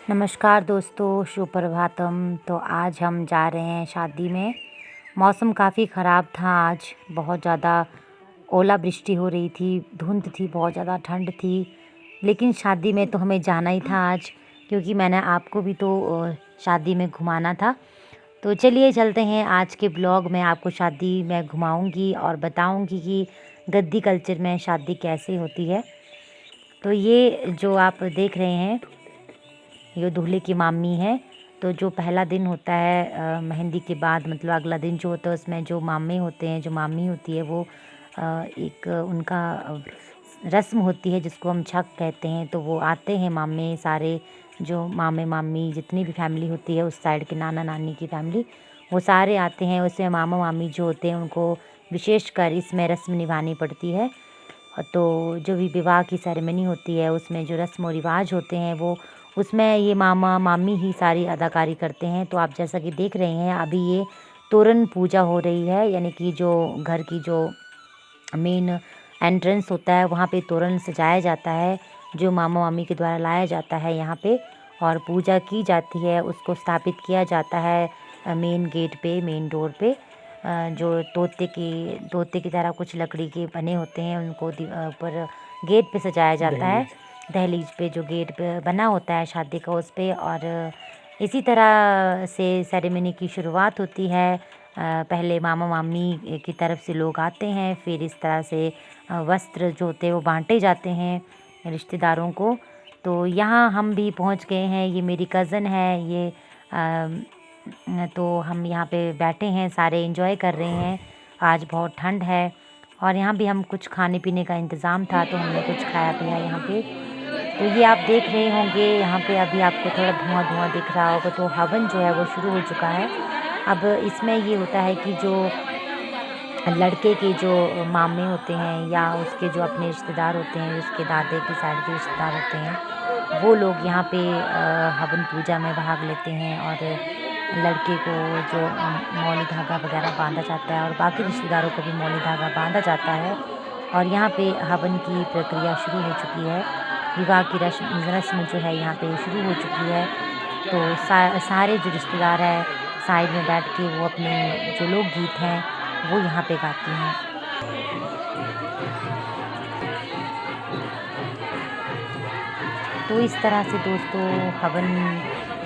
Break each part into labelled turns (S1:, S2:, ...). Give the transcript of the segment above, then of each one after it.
S1: नमस्कार दोस्तों, सुप्रभातम। तो आज हम जा रहे हैं शादी में। मौसम काफ़ी ख़राब था आज, बहुत ज़्यादा ओलावृष्टि हो रही थी, धुंध थी, बहुत ज़्यादा ठंड थी। लेकिन शादी में तो हमें जाना ही था आज, क्योंकि मैंने आपको भी तो शादी में घुमाना था। तो चलिए चलते हैं। आज के ब्लॉग में आपको शादी में घुमाऊंगी और बताऊंगी कि गद्दी कल्चर में शादी कैसे होती है। तो ये जो आप देख रहे हैं, ये दूल्हे की मामी है। तो जो पहला दिन होता है मेहंदी के बाद, मतलब अगला दिन जो होता है, उसमें जो मामे होते हैं, जो मामी होती है, वो एक उनका रस्म होती है जिसको हम छक कहते हैं। तो वो आते हैं मामे सारे, जो मामे मामी जितनी भी फैमिली होती है उस साइड के, नाना नानी की फैमिली, वो सारे आते हैं। उसमें मामा मामी जो होते हैं उनको विशेषकर इसमें रस्म निभानी पड़ती है। तो जो भी विवाह की सेरेमनी होती है उसमें जो रस्म और रिवाज होते हैं, वो उसमें ये मामा मामी ही सारी अदाकारी करते हैं। तो आप जैसा कि देख रहे हैं, अभी ये तोरण पूजा हो रही है, यानी कि जो घर की जो मेन एंट्रेंस होता है वहाँ पे तोरण सजाया जाता है, जो मामा मामी के द्वारा लाया जाता है यहाँ पे, और पूजा की जाती है। उसको स्थापित किया जाता है मेन गेट पे, मेन डोर पे। जो तोते की तरह कुछ लकड़ी के बने होते हैं, उनको ऊपर गेट पे सजाया जाता है। दहलीज पे जो गेट पे बना होता है शादी का, उस पे। और इसी तरह से सेरेमनी की शुरुआत होती है। पहले मामा मामी की तरफ से लोग आते हैं, फिर इस तरह से वस्त्र जो होते हैं वो बांटे जाते हैं रिश्तेदारों को। तो यहाँ हम भी पहुँच गए हैं। ये मेरी कज़न है, ये तो हम यहाँ पे बैठे हैं, सारे एंजॉय कर रहे हैं। आज बहुत ठंड है और यहाँ भी हम कुछ खाने पीने का इंतज़ाम था, तो हमने कुछ खाया पिया यहाँ पे। तो ये आप देख रहे होंगे यहाँ पे, अभी आपको थोड़ा धुआं धुआं दिख रहा होगा। तो हवन जो है वो शुरू हो चुका है। अब इसमें ये होता है कि जो लड़के के जो मामे होते हैं या उसके जो अपने रिश्तेदार होते हैं, उसके दादे की साइड के रिश्तेदार होते हैं, वो लोग यहाँ पे हवन पूजा में भाग लेते हैं। और लड़के को जो मौली धागा वगैरह बांधा जाता है, और बाकी रिश्तेदारों को भी मौली धागा बांधा जाता है। और यहाँ पे हवन की प्रक्रिया शुरू हो चुकी है। विवाह की रस्म जो है यहाँ पे शुरू हो चुकी है। तो सारे जो रिश्तेदार हैं साइड में बैठ के वो अपने जो लोकगीत हैं वो यहाँ पे गाती हैं। तो इस तरह से दोस्तों हवन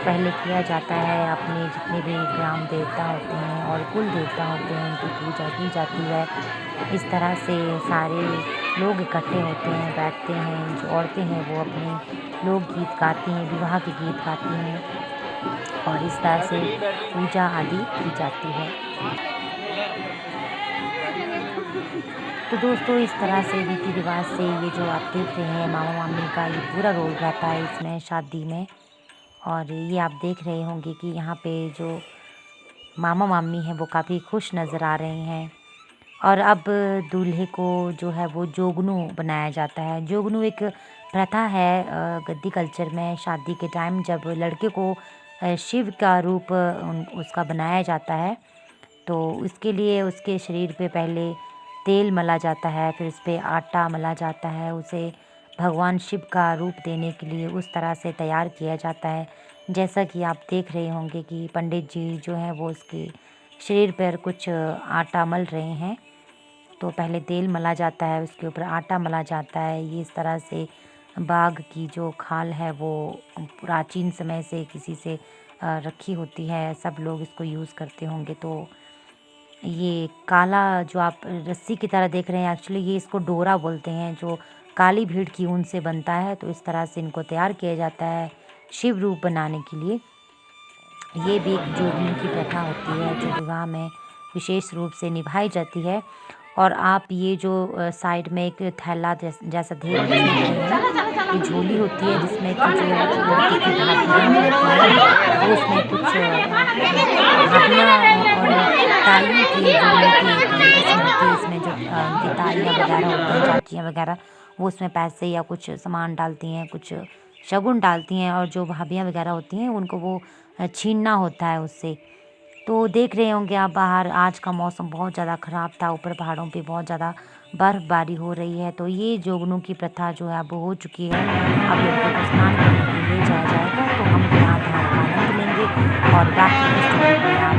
S1: पहले किया जाता है। अपने जितने भी ग्राम देवता होते हैं और कुल देवता होते हैं, उनकी पूजा की जाती है। इस तरह से सारे लोग इकट्ठे होते हैं, बैठते हैं। जो औरतें हैं वो अपने लोकगीत गाती हैं, विवाह के गीत गाती हैं, और इस तरह से पूजा आदि की जाती है। तो दोस्तों इस तरह से रीति रिवाज से ये जो आप देख रहे हैं, मामा मामी का ये पूरा रोल रहता है इसमें शादी में। और ये आप देख रहे होंगे कि यहाँ पे जो मामा मामी हैं वो काफ़ी खुश नज़र आ रहे हैं। और अब दूल्हे को जो है वो जोगनू बनाया जाता है। जोगनू एक प्रथा है गद्दी कल्चर में। शादी के टाइम जब लड़के को शिव का रूप उसका बनाया जाता है, तो इसके लिए उसके शरीर पे पहले तेल मला जाता है, फिर उस पे आटा मला जाता है। उसे भगवान शिव का रूप देने के लिए उस तरह से तैयार किया जाता है। जैसा कि आप देख रहे होंगे कि पंडित जी जो हैं वो उसके शरीर पर कुछ आटा मल रहे हैं। तो पहले तेल मला जाता है, उसके ऊपर आटा मला जाता है। ये इस तरह से बाघ की जो खाल है वो प्राचीन समय से किसी से रखी होती है, सब लोग इसको यूज़ करते होंगे। तो ये काला जो आप रस्सी की तरह देख रहे हैं, एक्चुअली ये इसको डोरा बोलते हैं, जो काली भीड़ की ऊन से बनता है। तो इस तरह से इनको तैयार किया जाता है शिव रूप बनाने के लिए। ये भी एक जोगनी की प्रथा होती है जो विवाह में विशेष रूप से निभाई जाती है। और आप ये जो साइड में एक थैला जैसा देख रहे हैं, ये झोली होती है जिसमें कि जो लड़की की भाभियाँ होती हैं वो उसमें कुछ भाभियाँ और ताइयों की जो उनकी रस्म होती है, इसमें जो उनकी ताइयाँ वगैरह होती हैं, चाचियाँ वगैरह, वो उसमें पैसे या कुछ सामान डालती हैं, कुछ शगुन डालती हैं। और जो भाभियाँ वगैरह होती हैं उनको वो छीनना होता है उससे। तो देख रहे होंगे आप बाहर, आज का मौसम बहुत ज़्यादा ख़राब था, ऊपर पहाड़ों पे बहुत ज़्यादा बर्फ़बारी हो रही है। तो ये जोगनू की प्रथा जो है अब हो चुकी है। अब लड़के को स्नान करने के लिए ले जाया जाएगा। तो हम और बैक टू द स्टोरी भैया।